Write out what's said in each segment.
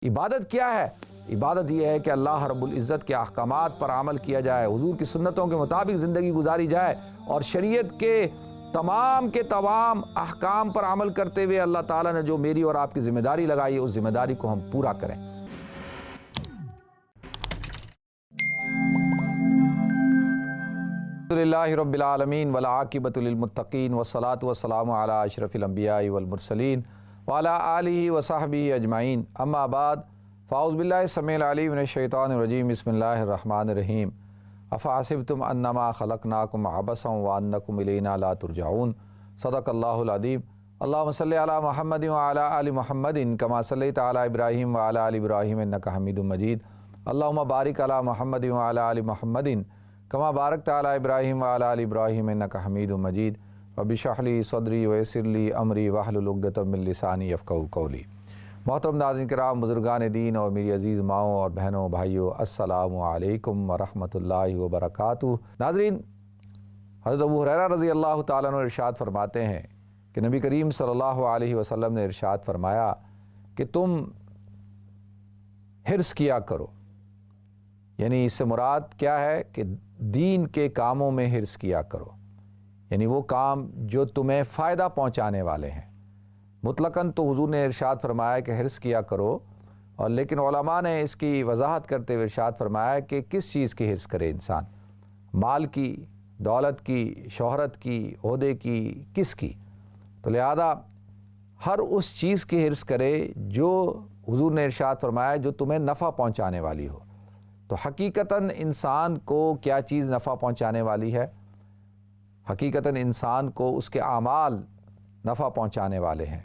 عبادت کیا ہے؟ عبادت یہ ہے کہ اللہ رب العزت کے احکامات پر عمل کیا جائے، حضور کی سنتوں کے مطابق زندگی گزاری جائے، اور شریعت کے تمام احکام پر عمل کرتے ہوئے اللہ تعالیٰ نے جو میری اور آپ کی ذمہ داری لگائی ہے اس ذمہ داری کو ہم پورا کریں۔ الحمدللہ رب العالمین والعاقبۃ للمتقین والصلاۃ والسلام علی اشرف الانبیاء والمرسلین وعلی آلہ وصحبہ اجمعین، اما بعد، فاعوذ باللہ السمیع العلیم من الشیطان الرجیم، بسم اللہ الرحمن الرحیم۔ افحسبتم انما خلقناکم عبثا وانکم الینا لا ترجعون، صدق اللہ العظیم۔ اللہم صلی علی محمد وعلی آل محمد کما صلیت علی ابراہیم وعلی آل ابراہیم انک حمید مجید، اللہم بارک علی محمد وعلی آل محمد کما بارکت علی ابراہیم وعلی آل ابراہیم انک حمید مجید، رب اشرح لی صدری ویسر لی امری واحلل عقدۃ من لسانی یفقہوا قولی۔ محترم ناظرین کرام، بزرگان دین اور میری عزیز ماؤں اور بہنوں بھائیوں، السلام علیکم ورحمۃ اللہ وبرکاتہ۔ ناظرین، حضرت ابو ہریرہ رضی اللہ تعالیٰ عنہ ارشاد فرماتے ہیں کہ نبی کریم صلی اللہ علیہ وسلم نے ارشاد فرمایا کہ تم حرص کیا کرو، یعنی اس سے مراد کیا ہے کہ دین کے کاموں میں حرص کیا کرو، یعنی وہ کام جو تمہیں فائدہ پہنچانے والے ہیں۔ مطلقاً تو حضور نے ارشاد فرمایا کہ حرص کیا کرو، اور لیکن علماء نے اس کی وضاحت کرتے ہوئے ارشاد فرمایا کہ کس چیز کی حرص کرے انسان، مال کی، دولت کی، شہرت کی، عہدے کی، کس کی؟ تو لہذا ہر اس چیز کی حرص کرے جو حضور نے ارشاد فرمایا جو تمہیں نفع پہنچانے والی ہو۔ تو حقیقتاً انسان کو کیا چیز نفع پہنچانے والی ہے؟ حقیقتاً انسان کو اس کے اعمال نفع پہنچانے والے ہیں،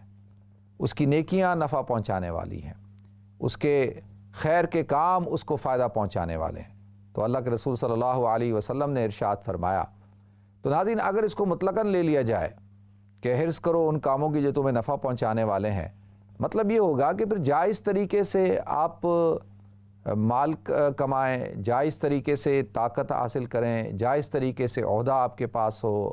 اس کی نیکیاں نفع پہنچانے والی ہیں، اس کے خیر کے کام اس کو فائدہ پہنچانے والے ہیں۔ تو اللہ کے رسول صلی اللہ علیہ وسلم نے ارشاد فرمایا۔ تو ناظرین، اگر اس کو مطلقاً لے لیا جائے کہ حرص کرو ان کاموں کی جو تمہیں نفع پہنچانے والے ہیں، مطلب یہ ہوگا کہ پھر جائز طریقے سے آپ مال کمائیں، جائز طریقے سے طاقت حاصل کریں، جائز طریقے سے عہدہ آپ کے پاس ہو،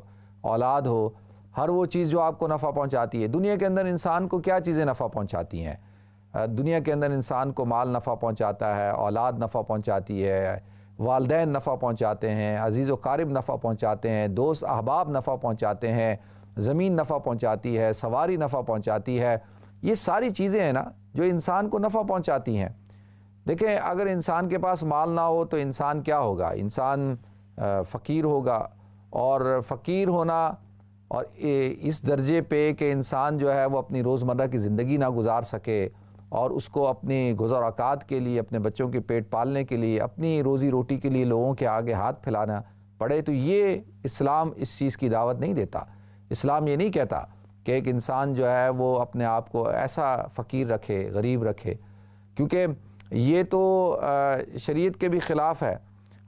اولاد ہو، ہر وہ چیز جو آپ کو نفع پہنچاتی ہے۔ دنیا کے اندر انسان کو کیا چیزیں نفع پہنچاتی ہیں؟ دنیا کے اندر انسان کو مال نفع پہنچاتا ہے، اولاد نفع پہنچاتی ہے، والدین نفع پہنچاتے ہیں، عزیز و قارب نفع پہنچاتے ہیں، دوست احباب نفع پہنچاتے ہیں، زمین نفع پہنچاتی ہے، سواری نفع پہنچاتی ہے۔ یہ ساری چیزیں ہیں نا جو انسان کو نفع پہنچاتی ہیں۔ دیکھیں، اگر انسان کے پاس مال نہ ہو تو انسان کیا ہوگا؟ انسان فقیر ہوگا، اور فقیر ہونا اور اس درجے پہ کہ انسان جو ہے وہ اپنی روزمرہ کی زندگی نہ گزار سکے، اور اس کو اپنی گزر اوقات کے لیے، اپنے بچوں کے پیٹ پالنے کے لیے، اپنی روزی روٹی کے لیے لوگوں کے آگے ہاتھ پھیلانا پڑے، تو یہ اسلام اس چیز کی دعوت نہیں دیتا۔ اسلام یہ نہیں کہتا کہ ایک انسان جو ہے وہ اپنے آپ کو ایسا فقیر رکھے، غریب رکھے، کیونکہ یہ تو شریعت کے بھی خلاف ہے۔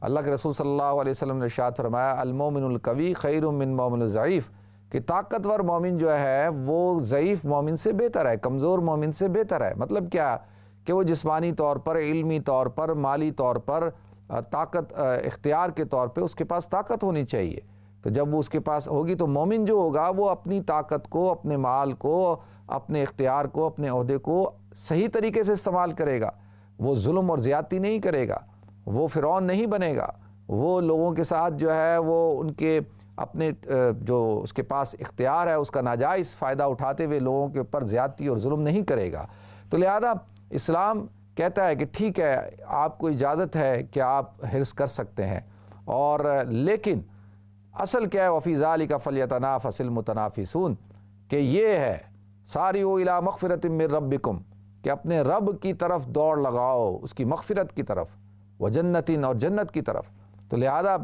اللہ کے رسول صلی اللہ علیہ وسلم نے ارشاد فرمایا، المومن القوی خیر من مومن الضعیف، کہ طاقتور مومن جو ہے وہ ضعیف مومن سے بہتر ہے، کمزور مومن سے بہتر ہے۔ مطلب کیا؟ کہ وہ جسمانی طور پر، علمی طور پر، مالی طور پر، طاقت اختیار کے طور پہ اس کے پاس طاقت ہونی چاہیے۔ تو جب وہ اس کے پاس ہوگی تو مومن جو ہوگا وہ اپنی طاقت کو، اپنے مال کو، اپنے اختیار کو، اپنے عہدے کو صحیح طریقے سے استعمال کرے گا۔ وہ ظلم اور زیادتی نہیں کرے گا، وہ فرعون نہیں بنے گا، وہ لوگوں کے ساتھ جو ہے وہ ان کے اپنے جو اس کے پاس اختیار ہے اس کا ناجائز فائدہ اٹھاتے ہوئے لوگوں کے اوپر زیادتی اور ظلم نہیں کرے گا۔ تو لہذا اسلام کہتا ہے کہ ٹھیک ہے، آپ کو اجازت ہے کہ آپ حرص کر سکتے ہیں، اور لیکن اصل کیا ہے؟ وفی ذالک فلیتنافس المتنافسون، کہ یہ ہے ساریعوا الی مغفرۃ من ربکم، کہ اپنے رب کی طرف دوڑ لگاؤ، اس کی مغفرت کی طرف، وجنتٍ، اور جنت کی طرف۔ تو لہذا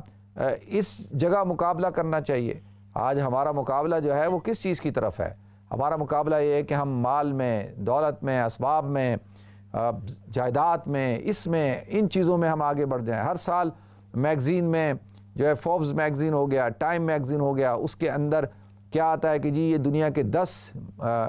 اس جگہ مقابلہ کرنا چاہیے۔ آج ہمارا مقابلہ جو ہے وہ کس چیز کی طرف ہے؟ ہمارا مقابلہ یہ ہے کہ ہم مال میں، دولت میں، اسباب میں، جائیداد میں، اس میں، ان چیزوں میں ہم آگے بڑھ جائیں۔ ہر سال میگزین میں جو ہے، فوربس میگزین ہو گیا، ٹائم میگزین ہو گیا، اس کے اندر کیا آتا ہے کہ جی یہ دنیا کے 10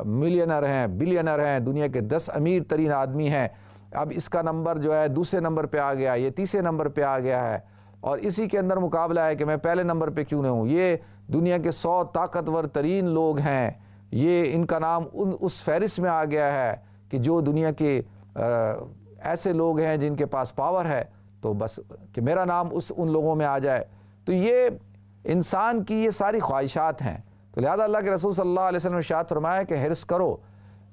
ملینر ہیں، بلینر ہیں، دنیا کے 10 امیر ترین آدمی ہیں۔ اب اس کا نمبر جو ہے دوسرے نمبر پہ آ گیا، یہ تیسرے نمبر پہ آ گیا ہے، اور اسی کے اندر مقابلہ ہے کہ میں پہلے نمبر پہ کیوں نہ ہوں۔ یہ دنیا کے 100 طاقتور ترین لوگ ہیں، یہ ان کا نام اس فہرست میں آ گیا ہے کہ جو دنیا کے ایسے لوگ ہیں جن کے پاس پاور ہے تو بس کہ میرا نام ان لوگوں میں آ جائے. تو یہ انسان کی یہ ساری خواہشات ہیں. تو لہذا اللہ کے رسول صلی اللہ علیہ وسلم نے ارشاد فرمایا کہ حرص کرو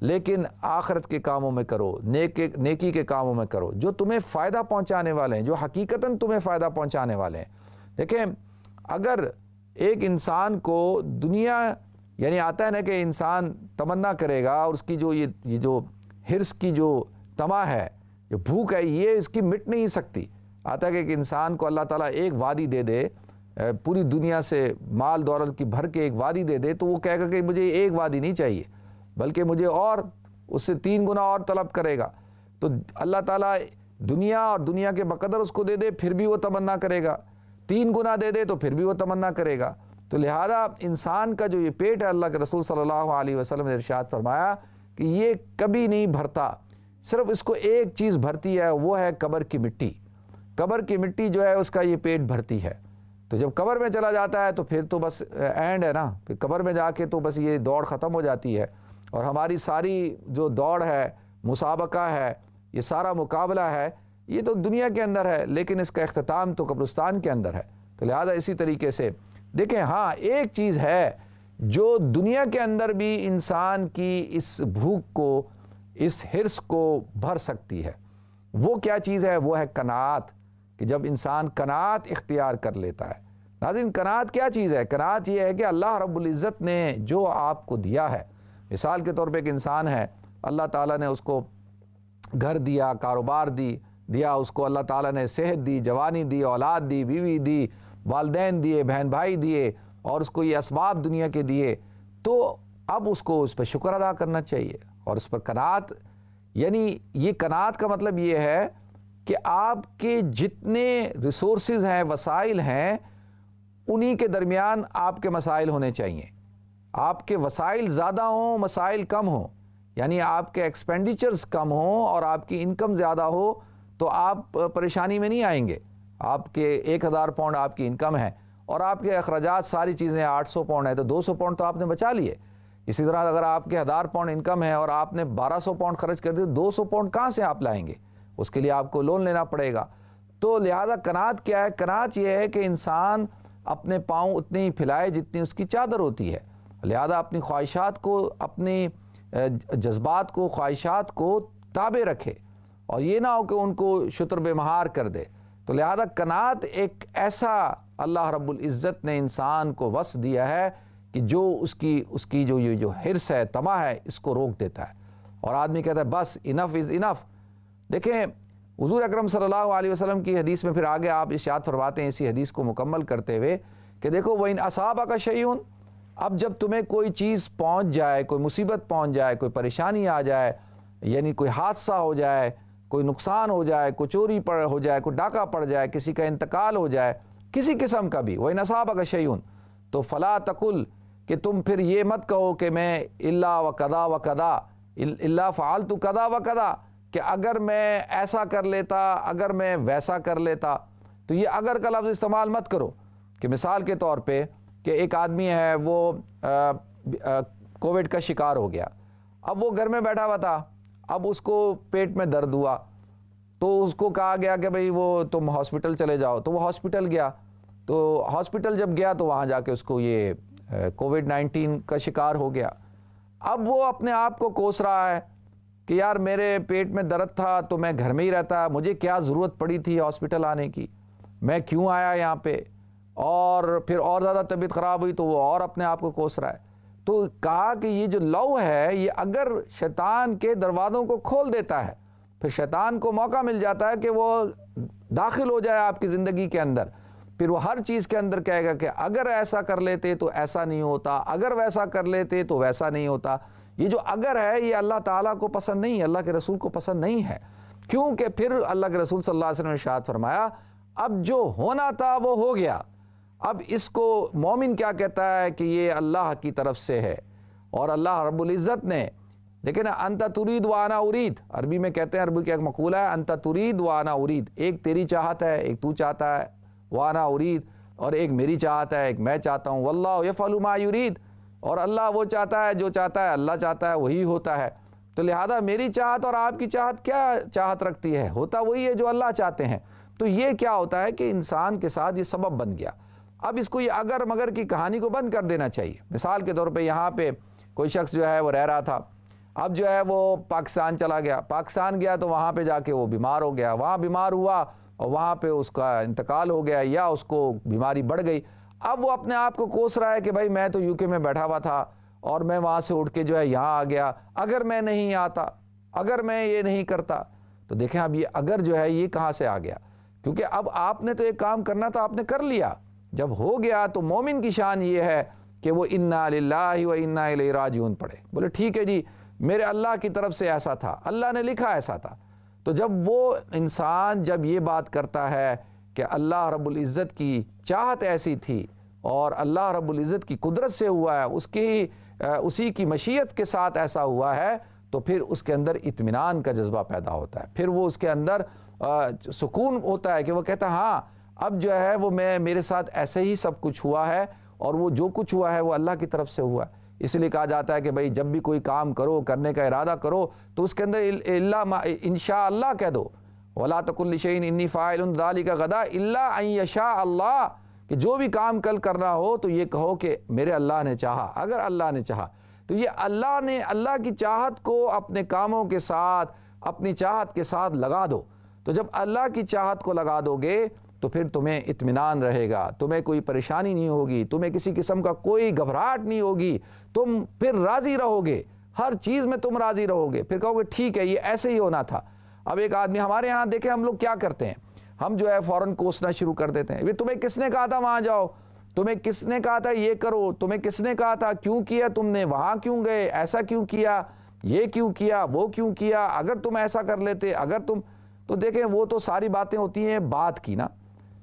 لیکن آخرت کے کاموں میں کرو, نیکی کے کاموں میں کرو جو تمہیں فائدہ پہنچانے والے ہیں, جو حقیقتاً تمہیں فائدہ پہنچانے والے ہیں. دیکھیں اگر ایک انسان کو دنیا یعنی آتا ہے نا کہ انسان تمنا کرے گا اور اس کی جو یہ جو حرص کی جو تما ہے, جو بھوک ہے, یہ اس کی مٹ نہیں سکتی. آتا ہے کہ ایک انسان کو اللہ تعالیٰ ایک وادی دے دے, پوری دنیا سے مال دولت کی بھر کے ایک وادی دے دے, تو وہ کہے گا کہ مجھے ایک وادی نہیں چاہیے بلکہ مجھے اور اس سے 3 گنا اور طلب کرے گا. تو اللہ تعالیٰ دنیا اور دنیا کے بقدر اس کو دے دے پھر بھی وہ تمنا کرے گا, 3 گنا دے دے تو پھر بھی وہ تمنا کرے گا. تو لہذا انسان کا جو یہ پیٹ ہے, اللہ کے رسول صلی اللہ علیہ وسلم نے ارشاد فرمایا کہ یہ کبھی نہیں بھرتا, صرف اس کو ایک چیز بھرتی ہے, وہ ہے قبر کی مٹی. قبر کی مٹی جو ہے اس کا یہ پیٹ بھرتی ہے. تو جب قبر میں چلا جاتا ہے تو پھر تو بس اینڈ ہے نا, کہ قبر میں جا کے تو بس یہ دوڑ ختم ہو جاتی ہے اور ہماری ساری جو دوڑ ہے, مسابقہ ہے, یہ سارا مقابلہ ہے, یہ تو دنیا کے اندر ہے لیکن اس کا اختتام تو قبرستان کے اندر ہے. تو لہذا اسی طریقے سے دیکھیں, ہاں ایک چیز ہے جو دنیا کے اندر بھی انسان کی اس بھوک کو, اس حرص کو بھر سکتی ہے. وہ کیا چیز ہے؟ وہ ہے قناعت, کہ جب انسان قناعت اختیار کر لیتا ہے. ناظرین قناعت کیا چیز ہے؟ قناعت یہ ہے کہ اللہ رب العزت نے جو آپ کو دیا ہے, مثال کے طور پہ ایک انسان ہے, اللہ تعالیٰ نے اس کو گھر دیا, کاروبار دیا اس کو, اللہ تعالیٰ نے صحت دی, جوانی دی, اولاد دی, بیوی دی, والدین دیے, بہن بھائی دیے, اور اس کو یہ اسباب دنیا کے دیے. تو اب اس کو اس پہ شکر ادا کرنا چاہیے اور اس پر قناعت, یعنی یہ قناعت کا مطلب یہ ہے کہ آپ کے جتنے ریسورسز ہیں, وسائل ہیں, انہی کے درمیان آپ کے مسائل ہونے چاہیے. آپ کے وسائل زیادہ ہوں, مسائل کم ہوں, یعنی آپ کے ایکسپینڈیچرز کم ہوں اور آپ کی انکم زیادہ ہو تو آپ پریشانی میں نہیں آئیں گے. آپ کے 1000 پاؤنڈ آپ کی انکم ہے اور آپ کے اخراجات ساری چیزیں 800 پاؤنڈ ہے تو 200 پاؤنڈ تو آپ نے بچا لیے. اسی طرح اگر آپ کے 1000 پاؤنڈ انکم ہے اور آپ نے 1200 پاؤنڈ خرچ کر دیے تو 200 پاؤنڈ کہاں سے آپ لائیں گے؟ اس کے لیے آپ کو لون لینا پڑے گا. تو لہذا قناعت کیا ہے؟ قناعت یہ ہے کہ انسان اپنے پاؤں اتنے ہی پھیلائے جتنی اس کی چادر ہوتی ہے. لہذا اپنی خواہشات کو, اپنی جذبات کو, خواہشات کو تابع رکھے اور یہ نہ ہو کہ ان کو شتر بے مہار کر دے. تو لہذا قناعت ایک ایسا اللہ رب العزت نے انسان کو وصف دیا ہے کہ جو اس کی جو حرص ہے, طمع ہے, اس کو روک دیتا ہے اور آدمی کہتا ہے بس انف از انف. دیکھیں حضور اکرم صلی اللہ علیہ وسلم کی حدیث میں پھر آگے آپ ارشاد فرماتے ہیں اسی حدیث کو مکمل کرتے ہوئے کہ دیکھو وَإِنْ أَصَابَكَ شَيْءٌ, اب جب تمہیں کوئی چیز پہنچ جائے, کوئی مصیبت پہنچ جائے, کوئی پریشانی آ جائے, یعنی کوئی حادثہ ہو جائے, کوئی نقصان ہو جائے, کوئی چوری ہو جائے, کوئی ڈاکہ پڑ جائے, کسی کا انتقال ہو جائے, کسی قسم کا بھی, وَإِنْ أَصَابَكَ شَيْءٌ, تو فَلَا تَقُلْ, کہ تم پھر یہ مت کہو کہ میں الا وکذا وکذا, الا فعلت کذا وکذا, کہ اگر میں ایسا کر لیتا, اگر میں ویسا کر لیتا. تو یہ اگر کا لفظ استعمال مت کرو. کہ مثال کے طور پہ کہ ایک آدمی ہے وہ کووڈ کا شکار ہو گیا, اب وہ گھر میں بیٹھا ہوا تھا, اب اس کو پیٹ میں درد ہوا تو اس کو کہا گیا کہ بھئی وہ تم ہاسپٹل چلے جاؤ. تو وہ ہاسپٹل گیا, تو ہاسپٹل جب گیا تو وہاں جا کے اس کو یہ کووڈ-19 کا شکار ہو گیا. اب وہ اپنے آپ کو کوس رہا ہے کہ یار میرے پیٹ میں درد تھا تو میں گھر میں ہی رہتا, مجھے کیا ضرورت پڑی تھی ہاسپٹل آنے کی, میں کیوں آیا یہاں پہ, اور پھر اور زیادہ طبیعت خراب ہوئی تو وہ اور اپنے آپ کو کوس رہا ہے. تو کہا کہ یہ جو لو ہے یہ اگر شیطان کے دروازوں کو کھول دیتا ہے, پھر شیطان کو موقع مل جاتا ہے کہ وہ داخل ہو جائے آپ کی زندگی کے اندر, پھر وہ ہر چیز کے اندر کہے گا کہ اگر ایسا کر لیتے تو ایسا نہیں ہوتا, اگر ویسا کر لیتے تو ویسا نہیں ہوتا. یہ جو اگر ہے یہ اللہ تعالیٰ کو پسند نہیں, اللہ کے رسول کو پسند نہیں ہے, کیونکہ پھر اللہ کے رسول صلی اللہ علیہ وسلم نے ارشاد فرمایا اب جو ہونا تھا وہ ہو گیا. اب اس کو مومن کیا کہتا ہے کہ یہ اللہ کی طرف سے ہے اور اللہ رب العزت نے, دیکھیں نا, انت ترید وانا ارید, عربی میں کہتے ہیں, عربی کا ایک مقولہ ہے انت ترید وانا ارید, ایک تیری چاہت ہے, ایک تو چاہتا ہے, وانا ارید, اور ایک میری چاہت ہے, ایک میں چاہتا ہوں, واللہ یفعل ما یرید, اور اللہ وہ چاہتا ہے جو چاہتا ہے, اللہ چاہتا ہے وہی ہوتا ہے. تو لہذا میری چاہت اور آپ کی چاہت کیا چاہت رکھتی ہے؟ ہوتا وہی ہے جو اللہ چاہتے ہیں۔ تو یہ کیا ہوتا ہے کہ انسان کے ساتھ یہ سبب بن گیا۔ اب اس کو یہ اگر مگر کی کہانی کو بند کر دینا چاہیے۔ مثال کے طور پہ یہاں پہ کوئی شخص جو ہے وہ رہ رہا تھا، اب جو ہے وہ پاکستان چلا گیا، پاکستان گیا تو وہاں پہ جا کے وہ بیمار ہو گیا، وہاں بیمار ہوا اور وہاں پہ اس کا انتقال ہو گیا یا اس کو بیماری بڑھ گئی۔ اب وہ اپنے آپ کو کوس رہا ہے کہ بھائی میں تو یو کے میں بیٹھا ہوا تھا اور میں وہاں سے اٹھ کے جو ہے یہاں آ گیا، اگر میں نہیں آتا، اگر میں یہ نہیں کرتا۔ تو دیکھیں اب یہ اگر جو ہے یہ کہاں سے آ گیا؟ کیونکہ اب آپ نے تو ایک کام کرنا تھا، آپ نے کر لیا۔ جب ہو گیا تو مومن کی شان یہ ہے کہ وہ انا للہ و انا الیہ راجعون پڑھے، بولے ٹھیک ہے جی میرے اللہ کی طرف سے ایسا تھا، اللہ نے لکھا ایسا تھا۔ تو جب وہ انسان جب یہ بات کرتا ہے کہ اللہ رب العزت کی چاہت ایسی تھی اور اللہ رب العزت کی قدرت سے ہوا ہے، اسی کی مشیت کے ساتھ ایسا ہوا ہے، تو پھر اس کے اندر اطمینان کا جذبہ پیدا ہوتا ہے، پھر وہ اس کے اندر سکون ہوتا ہے کہ وہ کہتا ہے ہاں اب جو ہے وہ میرے ساتھ ایسے ہی سب کچھ ہوا ہے اور وہ جو کچھ ہوا ہے وہ اللہ کی طرف سے ہوا ہے۔ اس لیے کہا جاتا ہے کہ بھائی جب بھی کوئی کام کرو، کرنے کا ارادہ کرو تو اس کے اندر انشاءاللہ کہہ دو، وَلَا تَقُلْ لِشَيْءٍ إِنِّي فَاعِلٌ ذَلِكَ غَدًا إِلَّا أَن يَشَاءَ اللَّهُ، کہ جو بھی کام کل کرنا ہو تو یہ کہو کہ میرے اللہ نے چاہا، اگر اللہ نے چاہا۔ تو یہ اللہ کی چاہت کو اپنے کاموں کے ساتھ، اپنی چاہت کے ساتھ لگا دو۔ تو جب اللہ کی چاہت کو لگا دو گے تو پھر تمہیں اطمینان رہے گا، تمہیں کوئی پریشانی نہیں ہوگی، تمہیں کسی قسم کا کوئی گھبراہٹ نہیں ہوگی، تم پھر راضی رہو گے، ہر چیز میں تم راضی رہو گے، پھر کہو گے ٹھیک ہے یہ ایسے ہی ہونا تھا۔ اب ایک آدمی ہمارے ہاں دیکھیں ہم لوگ کیا کرتے ہیں، ہم جو ہے فوراً کوسنا شروع کر دیتے ہیں، تمہیں کس نے کہا تھا وہاں جاؤ، تمہیں کس نے کہا تھا یہ کرو، تمہیں کس نے کہا تھا، کیوں کیا تم نے، وہاں کیوں گئے، ایسا کیوں کیا، یہ کیوں کیا، وہ کیوں کیا، اگر تم ایسا کر لیتے، اگر تم۔ تو دیکھیں وہ تو ساری باتیں ہوتی ہیں بات کی نا۔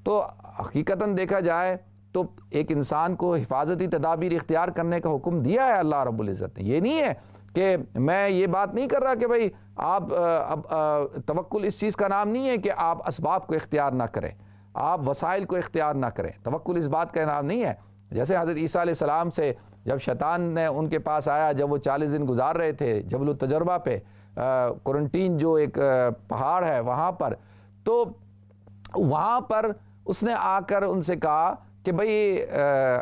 تو حقیقتاً دیکھا جائے تو ایک انسان کو حفاظتی تدابیر اختیار کرنے کا حکم دیا ہے اللہ رب العزت نے۔ یہ نہیں ہے کہ میں یہ بات نہیں کر رہا کہ بھئی آپ توکل اس چیز کا نام نہیں ہے کہ آپ اسباب کو اختیار نہ کریں، آپ وسائل کو اختیار نہ کریں، توکل اس بات کا نام نہیں ہے۔ جیسے حضرت عیسیٰ علیہ السلام سے جب شیطان نے ان کے پاس آیا، جب وہ 40 دن گزار رہے تھے جبل التجربہ پہ، قرنٹین جو ایک پہاڑ ہے وہاں پر، تو وہاں پر اس نے آ کر ان سے کہا کہ بھئی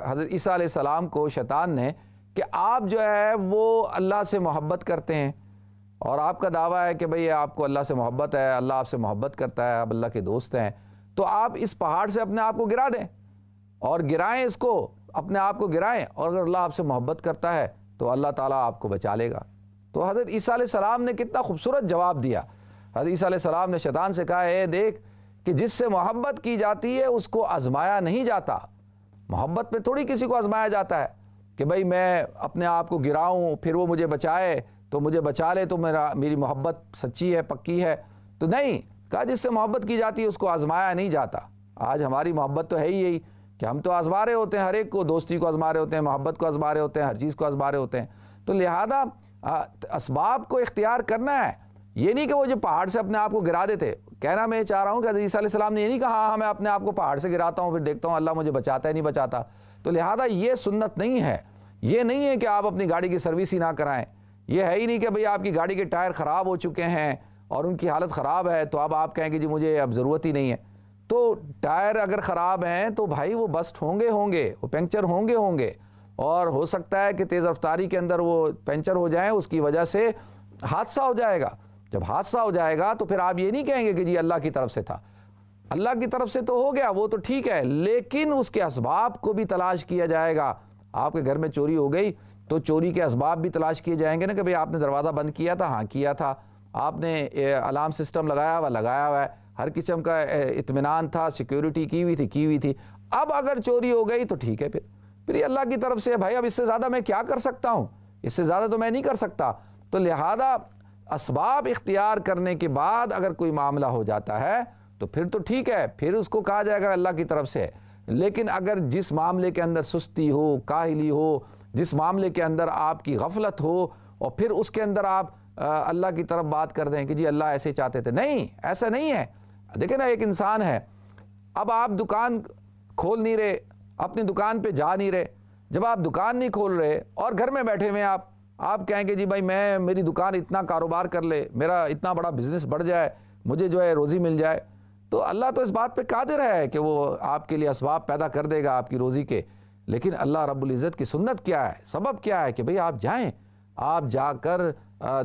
حضرت عیسیٰ علیہ السلام کو شیطان نے کہ آپ جو ہے وہ اللہ سے محبت کرتے ہیں اور آپ کا دعویٰ ہے کہ بھئی آپ کو اللہ سے محبت ہے، اللہ آپ سے محبت کرتا ہے، آپ اللہ کے دوست ہیں، تو آپ اس پہاڑ سے اپنے آپ کو گرا دیں اور گرائیں، اس کو اپنے آپ کو گرائیں، اور اگر اللہ آپ سے محبت کرتا ہے تو اللہ تعالیٰ آپ کو بچا لے گا۔ تو حضرت عیسیٰ علیہ السلام نے کتنا خوبصورت جواب دیا۔ حضرت عیسیٰ علیہ السلام نے شیطان سے کہا اے دیکھ کہ جس سے محبت کی جاتی ہے اس کو آزمایا نہیں جاتا، محبت میں تھوڑی کسی کو آزمایا جاتا ہے کہ بھئی میں اپنے آپ کو گراؤں پھر وہ مجھے بچائے، تو مجھے بچا لے تو میری محبت سچی ہے، پکی ہے۔ تو نہیں کہا، جس سے محبت کی جاتی ہے اس کو آزمایا نہیں جاتا۔ آج ہماری محبت تو ہے ہی یہی کہ ہم تو آزما رہے ہوتے ہیں، ہر ایک کو، دوستی کو آزما رہے ہوتے ہیں، محبت کو آزما رہے ہوتے ہیں، ہر چیز کو آزما رہے ہوتے ہیں۔ تو لہذا اسباب کو اختیار کرنا ہے، یہ نہیں کہ وہ جو پہاڑ سے اپنے آپ کو گرا دیتے۔ کہنا میں چاہ رہا ہوں کہ حضرت عیسیٰ علیہ السلام نے یہ نہیں کہا ہاں میں اپنے آپ کو پہاڑ سے گراتا ہوں پھر دیکھتا ہوں اللہ مجھے بچاتا ہے نہیں بچاتا۔ تو لہذا یہ سنت نہیں ہے، یہ نہیں ہے کہ آپ اپنی گاڑی کی سروس ہی نہ کرائیں، یہ ہے ہی نہیں کہ بھئی آپ کی گاڑی کے ٹائر خراب ہو چکے ہیں اور ان کی حالت خراب ہے تو اب آپ کہیں کہ جی مجھے اب ضرورت ہی نہیں ہے۔ تو ٹائر اگر خراب ہیں تو بھائی وہ بسٹ ہوں گے، وہ پنکچر ہوں گے، اور ہو سکتا ہے کہ تیز رفتاری کے اندر وہ پنچر ہو جائیں، اس کی وجہ سے حادثہ ہو جائے گا۔ جب حادثہ ہو جائے گا تو پھر آپ یہ نہیں کہیں گے کہ جی اللہ کی طرف سے تھا، اللہ کی طرف سے تو ہو گیا وہ تو ٹھیک ہے، لیکن اس کے اسباب کو بھی تلاش کیا جائے گا۔ آپ کے گھر میں چوری ہو گئی تو چوری کے اسباب بھی تلاش کیے جائیں گے نا کہ بھئی آپ نے دروازہ بند کیا تھا، ہاں کیا تھا، آپ نے الارم سسٹم لگایا ہوا ہے، ہر قسم کا اطمینان تھا، سیکیورٹی کی ہوئی تھی۔ اب اگر چوری ہو گئی تو ٹھیک ہے، پھر یہ اللہ کی طرف سے بھائی، اب اس سے زیادہ میں کیا کر سکتا ہوں، اس سے زیادہ تو میں نہیں کر سکتا۔ تو لہذا اسباب اختیار کرنے کے بعد اگر کوئی معاملہ ہو جاتا ہے تو پھر تو ٹھیک ہے، پھر اس کو کہا جائے گا اللہ کی طرف سے۔ لیکن اگر جس معاملے کے اندر سستی ہو، کاہلی ہو، جس معاملے کے اندر آپ کی غفلت ہو اور پھر اس کے اندر آپ اللہ کی طرف بات کر دیں کہ جی اللہ ایسے چاہتے تھے، نہیں، ایسا نہیں ہے۔ دیکھیں نا، ایک انسان ہے، اب آپ دکان کھول نہیں رہے، اپنی دکان پہ جا نہیں رہے، جب آپ دکان نہیں کھول رہے اور گھر میں بیٹھے ہوئے آپ آپ کہیں کہ جی بھائی میری دکان اتنا کاروبار کر لے، میرا اتنا بڑا بزنس بڑھ جائے، مجھے جو ہے روزی مل جائے، تو اللہ تو اس بات پہ قادر ہے کہ وہ آپ کے لیے اسباب پیدا کر دے گا آپ کی روزی کے. لیکن اللہ رب العزت کی سنت کیا ہے، سبب کیا ہے کہ بھئی آپ جائیں، آپ جا کر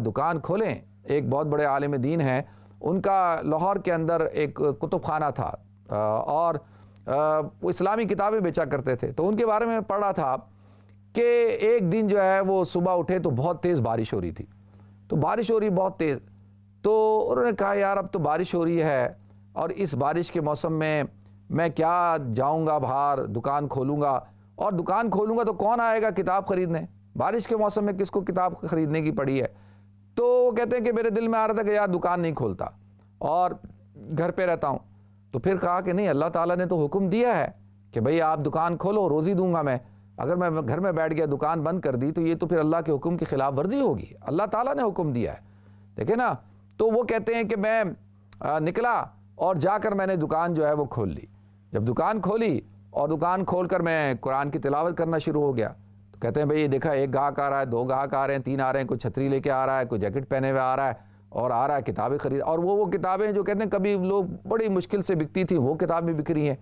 دکان کھولیں. ایک بہت بڑے عالم دین ہیں، ان کا لاہور کے اندر ایک کتب خانہ تھا اور وہ اسلامی کتابیں بیچا کرتے تھے. تو ان کے بارے میں پڑھ رہا تھا کہ ایک دن جو ہے وہ صبح اٹھے تو بہت تیز بارش ہو رہی تھی، تو بارش ہو رہی بہت تیز. تو انہوں نے کہا یار اب تو بارش ہو رہی ہے اور اس بارش کے موسم میں کیا جاؤں گا باہر دکان کھولوں گا، اور دکان کھولوں گا تو کون آئے گا کتاب خریدنے، بارش کے موسم میں کس کو کتاب خریدنے کی پڑی ہے. تو وہ کہتے ہیں کہ میرے دل میں آ رہا تھا کہ یار دکان نہیں کھولتا اور گھر پہ رہتا ہوں. تو پھر کہا کہ نہیں، اللہ تعالیٰ نے تو حکم دیا ہے کہ بھئی آپ دکان کھولو، روزی دوں گا میں. اگر میں گھر میں بیٹھ گیا دکان بند کر دی تو یہ تو پھر اللہ کے حکم کی خلاف ورزی ہوگی، اللہ تعالیٰ نے حکم دیا ہے. دیکھیں نا، تو وہ کہتے ہیں کہ میں نکلا اور جا کر میں نے دکان جو ہے وہ کھول لی. جب دکان کھولی اور دکان کھول کر میں قرآن کی تلاوت کرنا شروع ہو گیا، تو کہتے ہیں بھئی یہ دیکھا ایک گاہک آ رہا ہے، دو گاہک آ رہے ہیں، تین آ رہے ہیں، کوئی چھتری لے کے آ رہا ہے، کوئی جیکٹ پہنے ہوئے آ رہا ہے اور آ رہا ہے کتابیں خرید. اور وہ کتابیں جو کہتے ہیں کبھی لوگ بڑی مشکل سے بکتی تھی وہ کتابیں بک رہی ہیں.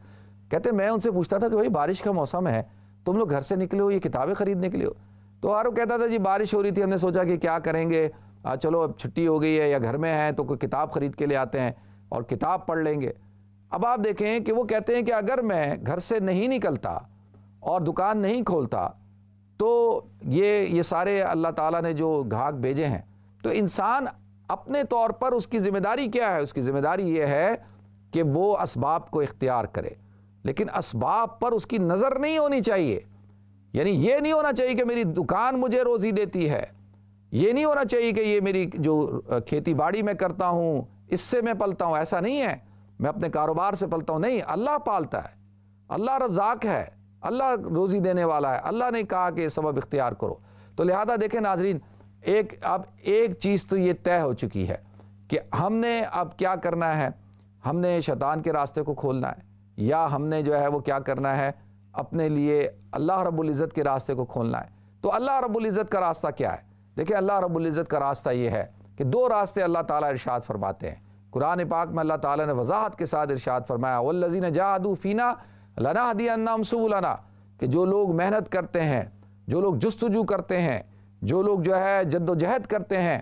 کہتے ہیں میں ان سے پوچھتا تھا کہ بھئی بارش کا موسم ہے، تم لوگ گھر سے نکلے ہو یہ کتابیں خریدنے کے لیے ہو؟ تو ہر وہ کہتا تھا جی بارش ہو رہی تھی، ہم نے سوچا کہ کیا کریں گے، چلو اب چھٹی ہو گئی ہے یا گھر میں ہیں تو کوئی کتاب خرید کے لے آتے ہیں اور کتاب پڑھ لیں گے. اب آپ دیکھیں کہ وہ کہتے ہیں کہ اگر میں گھر سے نہیں نکلتا اور دکان نہیں کھولتا تو یہ سارے اللہ تعالیٰ نے جو گاہک بھیجے ہیں، تو انسان اپنے طور پر اس کی ذمہ داری کیا ہے؟ اس کی ذمہ داری یہ ہے کہ وہ اسباب کو اختیار کرے، لیکن اسباب پر اس کی نظر نہیں ہونی چاہیے. یعنی یہ نہیں ہونا چاہیے کہ میری دکان مجھے روزی دیتی ہے، یہ نہیں ہونا چاہیے کہ یہ میری جو کھیتی باڑی میں کرتا ہوں اس سے میں پلتا ہوں، ایسا نہیں ہے، میں اپنے کاروبار سے پلتا ہوں. نہیں، اللہ پالتا ہے، اللہ رزاق ہے، اللہ روزی دینے والا ہے. اللہ نے کہا کہ سبب اختیار کرو. تو لہذا دیکھیں ناظرین، اب ایک چیز تو یہ طے ہو چکی ہے کہ ہم نے اب کیا کرنا ہے، ہم نے شیطان کے راستے کو کھولنا ہے یا ہم نے جو ہے وہ کیا کرنا ہے، اپنے لیے اللہ رب العزت کے راستے کو کھولنا ہے. تو اللہ رب العزت کا راستہ کیا ہے؟ دیکھیں اللہ رب العزت کا راستہ یہ ہے کہ دو راستے اللہ تعالیٰ ارشاد فرماتے ہیں. قرآن پاک میں اللہ تعالیٰ نے وضاحت کے ساتھ ارشاد فرمایا وَالَّذِينَ جَاهَدُوا فِينَا لَنَهْدِيَنَّهُمْ سُبُلَنَا، کہ جو لوگ محنت کرتے ہیں، جو لوگ جستجو کرتے ہیں، جو لوگ جو ہے جد و جہد کرتے ہیں،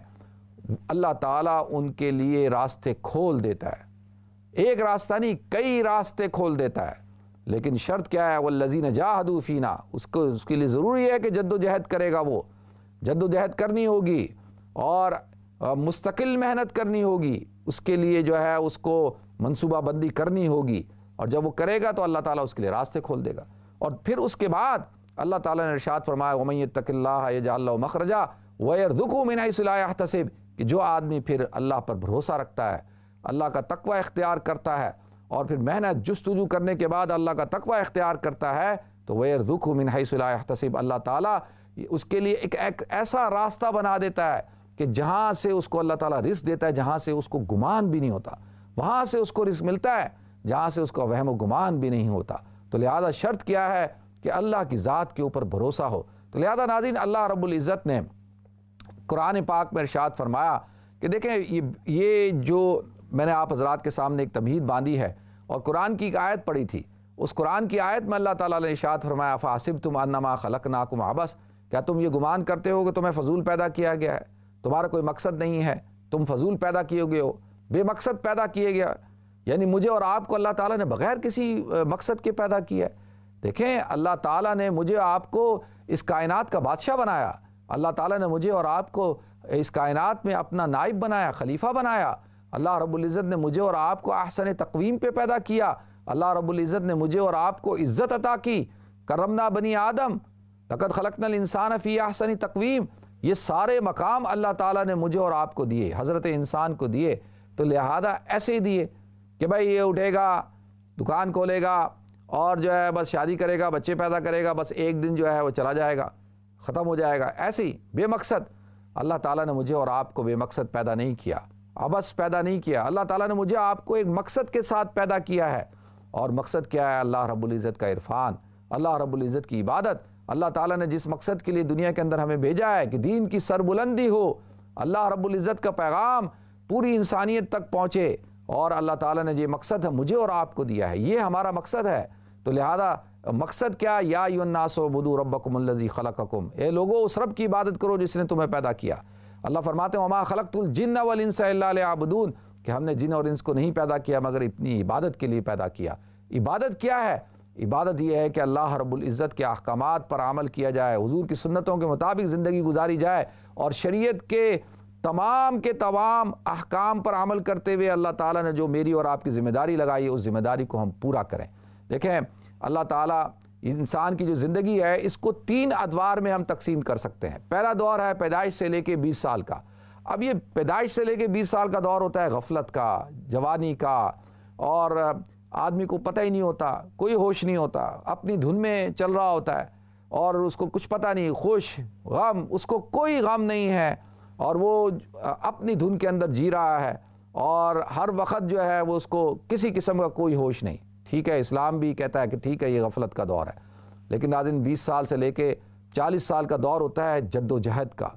اللہ تعالیٰ ان کے لیے راستے کھول دیتا ہے. ایک راستہ نہیں، کئی راستے کھول دیتا ہے. لیکن شرط کیا ہے؟ وَالَّذِينَ جَاهَدُوا فِينَا، اس کے لیے ضروری ہے کہ جد و جہد کرے گا، وہ جد و جہد کرنی ہوگی اور مستقل محنت کرنی ہوگی. اس کے لیے جو ہے اس کو منصوبہ بندی کرنی ہوگی، اور جب وہ کرے گا تو اللہ تعالیٰ اس کے لیے راستے کھول دے گا. اور پھر اس کے بعد اللہ تعالیٰ نے ارشاد فرمایا وَمَن يَتَّقِ اللَّهَ يَجْعَل لَّهُ مَخْرَجًا وَيَرْزُقْهُ مِنْ حَيْثُ لَا يَحْتَسِبُ، کہ جو آدمی پھر اللہ پر بھروسہ رکھتا ہے، اللہ کا تقوی اختیار کرتا ہے اور پھر محنت جستجو کرنے کے بعد اللہ کا تقوی اختیار کرتا ہے، تو وَيَرْزُقْهُ مِنْ حَيْثُ لَا يَحْتَسِبُ، اللہ تعالیٰ اس کے لیے ایک ایسا راستہ بنا دیتا ہے کہ جہاں سے اس کو اللہ تعالیٰ رزق دیتا ہے، جہاں سے اس کو گمان بھی نہیں ہوتا، وہاں سے اس کو رزق ملتا ہے جہاں سے اس کو وہم و گمان بھی نہیں ہوتا. تو لہذا شرط کیا ہے کہ اللہ کی ذات کے اوپر بھروسہ ہو. تو لہذا ناظرین اللہ رب العزت نے قرآن پاک میں ارشاد فرمایا کہ دیکھیں یہ جو میں نے آپ حضرات کے سامنے ایک تمہید باندھی ہے اور قرآن کی ایک آیت پڑھی تھی، اس قرآن کی آیت میں اللہ تعالیٰ نے ارشاد فرمایا فَحَسِبْتُمْ أَنَّمَا خَلَقْنَاكُمْ عَبَثًا، کیا تم یہ گمان کرتے ہو کہ تمہیں فضول پیدا کیا گیا ہے، تمہارا کوئی مقصد نہیں ہے، تم فضول پیدا کیے گئے ہو، بے مقصد پیدا کیے گیا. یعنی مجھے اور آپ کو اللہ تعالیٰ نے بغیر کسی مقصد کے پیدا کیا ہے. دیکھیں اللہ تعالیٰ نے مجھے آپ کو اس کائنات کا بادشاہ بنایا، اللہ تعالیٰ نے مجھے اور آپ کو اس کائنات میں اپنا نائب بنایا، خلیفہ بنایا. اللہ رب العزت نے مجھے اور آپ کو احسن تقویم پہ پیدا کیا. اللہ رب العزت نے مجھے اور آپ کو عزت عطا کی. کرمنا بنی آدم لقد خلقنا الانسان فی احسن تقویم، یہ سارے مقام اللہ تعالیٰ نے مجھے اور آپ کو دیے، حضرت انسان کو دیے. تو لہذا ایسے ہی دیے کہ بھائی یہ اٹھے گا، دکان کھولے گا اور جو ہے بس شادی کرے گا، بچے پیدا کرے گا، بس ایک دن جو ہے وہ چلا جائے گا، ختم ہو جائے گا. ایسے ہی بے مقصد اللہ تعالیٰ نے مجھے اور آپ کو بے مقصد پیدا نہیں کیا، عبث پیدا نہیں کیا. اللہ تعالیٰ نے مجھے آپ کو ایک مقصد کے ساتھ پیدا کیا ہے، اور مقصد کیا ہے؟ اللہ رب العزت کا عرفان، اللہ رب العزت کی عبادت، اللہ تعالیٰ نے جس مقصد کے لیے دنیا کے اندر ہمیں بھیجا ہے کہ دین کی سربلندی ہو، اللہ رب العزت کا پیغام پوری انسانیت تک پہنچے، اور اللہ تعالیٰ نے یہ مقصد ہے مجھے اور آپ کو دیا ہے، یہ ہمارا مقصد ہے۔ تو لہذا مقصد کیا؟ یا ایھا الناس اعبدوا ربکم الذی خلقکم، اے لوگو اس رب کی عبادت کرو جس نے تمہیں پیدا کیا۔ اللہ فرماتے ہیں وما خلقت الجن والانس الا لیعبدون، کہ ہم نے جن اور انس کو نہیں پیدا کیا مگر اپنی عبادت کے لیے پیدا کیا۔ عبادت کیا ہے؟ عبادت یہ ہے کہ اللہ رب العزت کے احکامات پر عمل کیا جائے، حضور کی سنتوں کے مطابق زندگی گزاری جائے، اور شریعت کے تمام احکام پر عمل کرتے ہوئے اللہ تعالیٰ نے جو میری اور آپ کی ذمہ داری لگائی ہے اس ذمہ داری کو ہم پورا کریں۔ دیکھیں اللہ تعالیٰ انسان کی جو زندگی ہے اس کو 3 ادوار میں ہم تقسیم کر سکتے ہیں۔ پہلا دور ہے پیدائش سے لے کے 20 سال کا۔ اب یہ پیدائش سے لے کے 20 سال کا دور ہوتا ہے غفلت کا، جوانی کا، اور آدمی کو پتہ ہی نہیں ہوتا، کوئی ہوش نہیں ہوتا، اپنی دھن میں چل رہا ہوتا ہے، اور اس کو کچھ پتہ نہیں، خوش غم، اس کو کوئی غم نہیں ہے، اور وہ اپنی دھن کے اندر جی رہا ہے، اور ہر وقت جو ہے وہ اس کو کسی قسم کا کوئی ہوش نہیں۔ ٹھیک ہے، اسلام بھی کہتا ہے کہ ٹھیک ہے یہ غفلت کا دور ہے، لیکن ناظرین 20 سال سے لے کے 40 سال کا دور ہوتا ہے جد و جہد کا،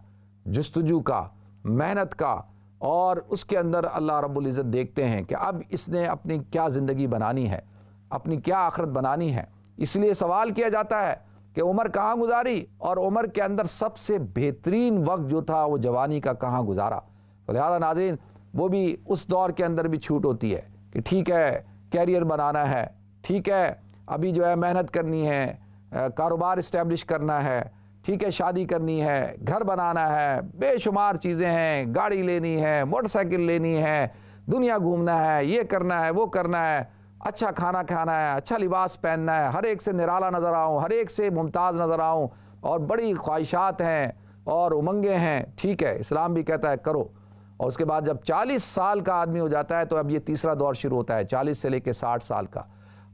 جستجو کا، محنت کا، اور اس کے اندر اللہ رب العزت دیکھتے ہیں کہ اب اس نے اپنی کیا زندگی بنانی ہے، اپنی کیا آخرت بنانی ہے۔ اس لیے سوال کیا جاتا ہے کہ عمر کہاں گزاری، اور عمر کے اندر سب سے بہترین وقت جو تھا وہ جوانی کا کہاں گزارا۔ تو لہذا ناظرین وہ بھی اس دور کے اندر بھی چھوٹ ہوتی ہے کہ ٹھیک ہے کیریئر بنانا ہے، ٹھیک ہے ابھی جو ہے محنت کرنی ہے، کاروبار اسٹیبلش کرنا ہے، ٹھیک ہے شادی کرنی ہے، گھر بنانا ہے، بے شمار چیزیں ہیں، گاڑی لینی ہے، موٹر سائیکل لینی ہے، دنیا گھومنا ہے، یہ کرنا ہے، وہ کرنا ہے، اچھا کھانا کھانا ہے، اچھا لباس پہننا ہے، ہر ایک سے نرالا نظر آؤں، ہر ایک سے ممتاز نظر آؤں، اور بڑی خواہشات ہیں اور امنگیں ہیں۔ ٹھیک ہے اسلام بھی کہتا ہے کرو۔ اور اس کے بعد جب 40 سال کا آدمی ہو جاتا ہے تو اب یہ تیسرا دور شروع ہوتا ہے، 40 سے لے کے 60 سال کا۔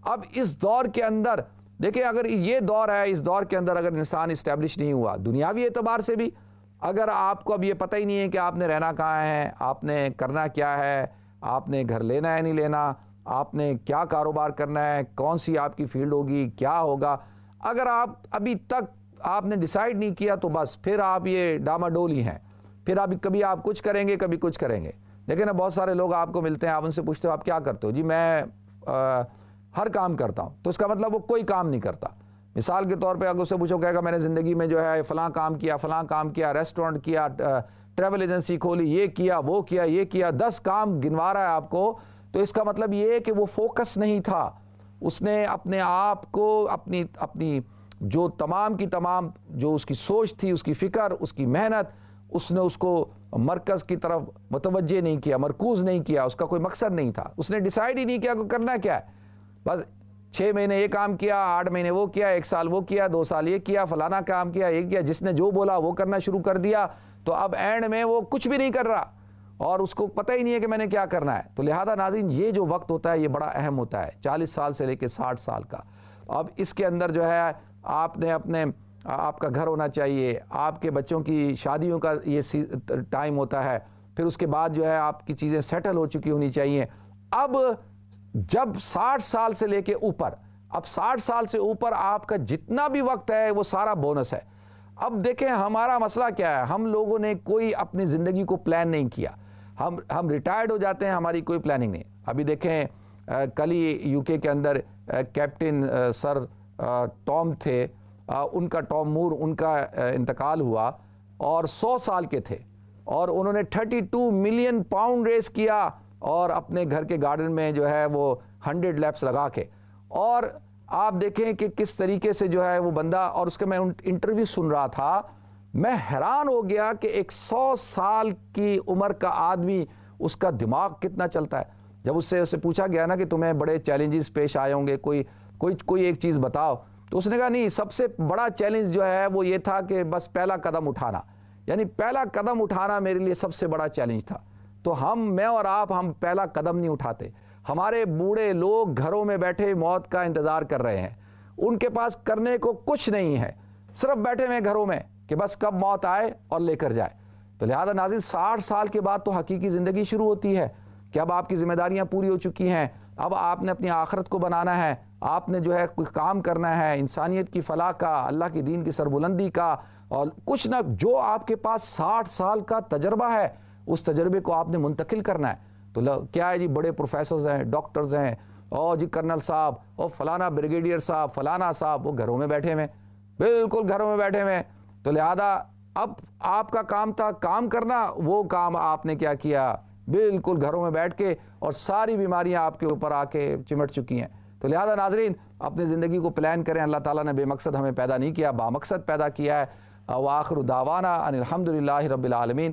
اب اس دور کے اندر دیکھیں اگر یہ دور ہے، اس دور کے اندر اگر انسان اسٹیبلش نہیں ہوا دنیاوی اعتبار سے بھی، اگر آپ کو اب یہ پتہ ہی نہیں ہے کہ آپ نے رہنا کہاں ہے، آپ نے کرنا کیا ہے، آپ نے گھر لینا ہے نہیں لینا، آپ نے کیا کاروبار کرنا ہے، کون سی آپ کی فیلڈ ہوگی، کیا ہوگا، اگر آپ ابھی تک آپ نے ڈیسائیڈ نہیں کیا تو بس پھر آپ یہ ڈاماڈولی ہیں، پھر ابھی کبھی آپ کچھ کریں گے کبھی کچھ کریں گے۔ لیکن اب بہت سارے لوگ آپ کو ملتے ہیں، آپ ان سے پوچھتے ہو آپ کیا کرتے ہو؟ جی میں ہر کام کرتا ہوں، تو اس کا مطلب وہ کوئی کام نہیں کرتا۔ مثال کے طور پہ اگر اس سے پوچھو کہے گا میں نے زندگی میں جو ہے فلاں کام کیا، فلاں کام کیا، ریسٹورنٹ کیا، ٹریول ایجنسی کھولی، یہ کیا وہ کیا یہ کیا، 10 کام گنوا رہا ہے آپ کو، تو اس کا مطلب یہ ہے کہ وہ فوکس نہیں تھا، اس نے اپنے آپ کو اپنی جو تمام کی تمام جو اس کی سوچ تھی، اس کی فکر، اس کی محنت، اس نے اس کو مرکز کی طرف متوجہ نہیں کیا، مرکوز نہیں کیا، اس کا کوئی مقصد نہیں تھا، اس نے ڈیسائیڈ ہی نہیں کیا کہ کرنا کیا ہے، بس 6 مہینے یہ کام کیا، 8 مہینے وہ کیا، 1 سال وہ کیا، 2 سال یہ کیا، فلانا کام کیا، یہ کیا، جس نے جو بولا وہ کرنا شروع کر دیا، تو اب اینڈ میں وہ کچھ بھی نہیں کر رہا اور اس کو پتہ ہی نہیں ہے کہ میں نے کیا کرنا ہے۔ تو لہذا ناظرین یہ جو وقت ہوتا ہے یہ بڑا اہم ہوتا ہے، 40 سال سے لے کے 60 سال کا۔ اب اس کے اندر جو ہے آپ نے آپ کا گھر ہونا چاہیے، آپ کے بچوں کی شادیوں کا یہ ٹائم ہوتا ہے، پھر اس کے بعد جو ہے آپ کی چیزیں سیٹل ہو چکی ہونی چاہیے۔ اب جب 60 سال سے لے کے اوپر، اب 60 سال سے اوپر آپ کا جتنا بھی وقت ہے وہ سارا بونس ہے۔ اب دیکھیں ہمارا مسئلہ کیا ہے، ہم لوگوں نے کوئی اپنی زندگی کو پلان نہیں کیا، ہم ریٹائرڈ ہو جاتے ہیں، ہماری کوئی پلاننگ نہیں۔ ابھی دیکھیں کل ہی یو کے اندر کیپٹن سر ٹام تھے، ان کا ٹام مور، ان کا انتقال ہوا، اور 100 سال کے تھے، اور انہوں نے 32 ملین پاؤنڈ ریز کیا، اور اپنے گھر کے گارڈن میں جو ہے وہ 100 لیپس لگا کے، اور آپ دیکھیں کہ کس طریقے سے جو ہے وہ بندہ، اور اس کا میں انٹرویو سن رہا تھا، میں حیران ہو گیا کہ ایک 100 سال کی عمر کا آدمی، اس کا دماغ کتنا چلتا ہے۔ جب اس سے پوچھا گیا نا کہ تمہیں بڑے چیلنجز پیش آئے ہوں گے، کوئی ایک چیز بتاؤ، تو اس نے کہا نہیں، سب سے بڑا چیلنج جو ہے وہ یہ تھا کہ بس پہلا قدم اٹھانا، یعنی پہلا قدم اٹھانا میرے لیے سب سے بڑا چیلنج تھا۔ تو میں اور آپ ہم پہلا قدم نہیں اٹھاتے۔ ہمارے بوڑھے لوگ گھروں میں بیٹھے موت کا انتظار کر رہے ہیں، ان کے پاس کرنے کو کچھ نہیں ہے، صرف بیٹھے ہوئے گھروں میں کہ بس کب موت آئے اور لے کر جائے۔ تو لہذا ناظرین 60 سال کے بعد تو حقیقی زندگی شروع ہوتی ہے کہ اب آپ کی ذمہ داریاں پوری ہو چکی ہیں، اب آپ نے اپنی آخرت کو بنانا ہے، آپ نے جو ہے کوئی کام کرنا ہے انسانیت کی فلاح کا، اللہ کی دین کی سربلندی کا، اور کچھ نہ جو آپ کے پاس 60 سال کا تجربہ ہے اس تجربے کو آپ نے منتقل کرنا ہے۔ تو کیا ہے جی، بڑے پروفیسرز ہیں، ڈاکٹرز ہیں، اور جی کرنل صاحب اور فلانا بریگیڈیئر صاحب فلانا صاحب، وہ گھروں میں بیٹھے ہوئے، بالکل گھروں میں بیٹھے ہوئے۔ تو لہذا اب آپ کا کام تھا کام کرنا، وہ کام آپ نے کیا کیا، بالکل گھروں میں بیٹھ کے، اور ساری بیماریاں آپ کے اوپر آ کے چمٹ چکی ہیں۔ تو لہذا ناظرین اپنی زندگی کو پلان کریں، اللہ تعالیٰ نے بے مقصد ہمیں پیدا نہیں کیا، بامقصد پیدا کیا ہے۔ وآخر دعوانا ان الحمدللہ رب العالمین۔